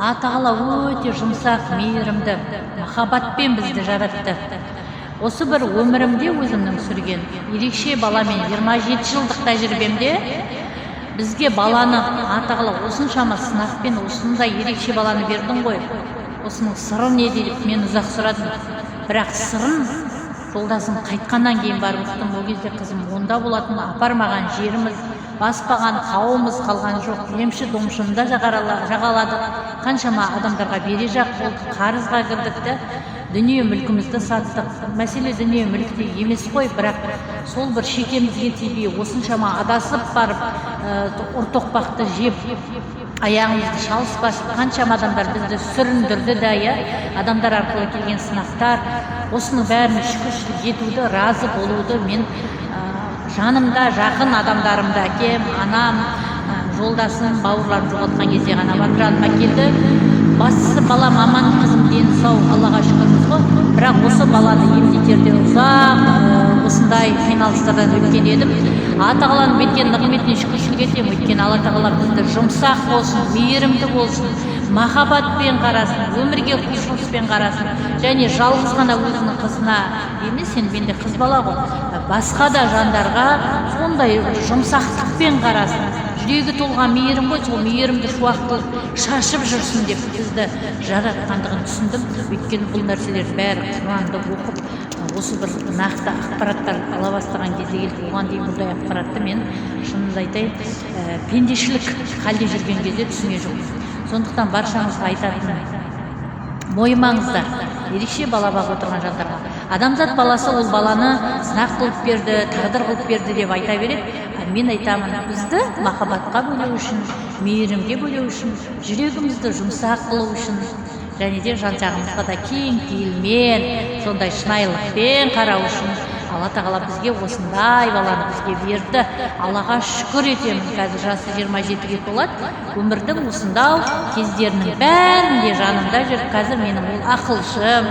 Тағала өте жұмсақ, мейірімді, махаббатпен бізді жаратты. Осы бір өмірімде өзімнің сүрген ерекше баламен 27 жылдық тәжірибемде бізге баланы Тағала осыншама сынақпен осындай ерекше баланы бердің ғой. Осының сыры не деп мен ұзақ сұрадым. Бірақ сырын жолдасым қайтқаннан кейін барып ұқтым. Ол кезде қызым онда болатын, апармаған жеріміз, баспаған қауымыз қалған жоқ. Емші домшында жағаладық. Қаншама адамдарға бере жақ болдық, қарызға кірдік, дүние мүлкімізді саттық. Мәселе дүние мүлікте емес қой, бірақ сол бір шекемізге тибей осыншама адасып барып, ұртоқпақты жеп, аяғымызды шалыс басып, қаншама адамдар бізді сүріндірді да, адамдар арқылы келген сынақтар. Осының бәріне шүкіршілік етуді, разы болуды мен жанымда жақын адамдарымда, әкем, анам, жолдасым, бауырларым жоғалтқан кезде ғана барып жаныма келді. Бастысы балам аман, қызым дені сау, Аллаға шүкірміз ғой. Бірақ осы баланы емдетерде ұзақ осындай қиналыстардан өткен едім. Тағаланың берген нығметіне шүкіршілік етемін. Өйткені Алла Тағала бізді жұмсақ болсын, мейірімді болсын, махаббатпен қарасын, өмірге құлшыныспен қарасын, және жалғыз ғана өзінің қызына емес, менде қыз бала ғой, басқа да жандарға сондай жұмсақтықпен қарасын. Жүрегі толған мейірім ғой, сол мейірімді шуақтылып шашып жүрсін деп бізді жаратқандығын түсіндім. Өйткені бұл нәрселер бәрі Құранды оқып, осы бір нақты ақпараттар ала бастаған кезде келді. Оған дейін бұндай ақпаратты мен шынымды айтайын, пендешілік халде жүрген кезде түсіне жоқпын. Сондықтан баршаңызға айтатыным, мойымаңыздар, ерекше бала бағып отырған жандарға. Адамзат баласы ол баланы сынақ қылып берді, тағдыр қылып берді деп айта береді. Мен айтамын, бізді махаббатқа бөлеу үшін, мейірімге бөлеу үшін, жүрегімізді жұмсақ қылу үшін, және де жан-жағымызға да кең пейілмен, сондай шынайылықпен қарау үшін Алла Тағала бізге осындай баланы бізге берді. Аллаға шүкір етемін. Қазір жасы 27-ге толады. Өмірдің осындау кездерінің бәрінде жанымда жүр. Қазір менің ол ақылшым,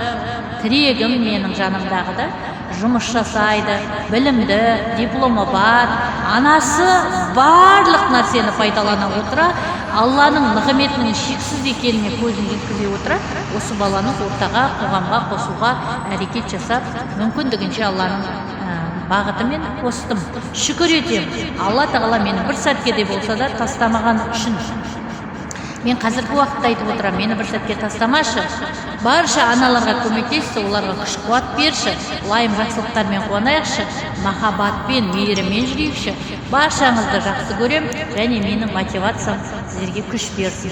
тірегім менің жанымдағы да. Жұмыс жасайды, білімді, дипломы бар. Анасы барлық нәрсені пайдалана отыра, Алланың нығметінің шексіз екеніне көзін жеткізе отыра, осы баланы ортаға, қоғамға қосуға әрекет жасап, мүмкіндігінше Алланың бағытымен қостым. Шүкір етемін. Алла Тағала мені бір сәтке де болса да тастамаған үшін. Мен қазіргі уақытта айтып отырам, мені бір сәтке тастамашы. Барша аналарға көмектесші, оларға күш қуат берші, лайым жақсылықтармен қуанайықшы, махаббатпен, мейіріммен жүрейікші. Баршаңызды жақсы көрем, және менің мотивациям сіздерге күш берсін.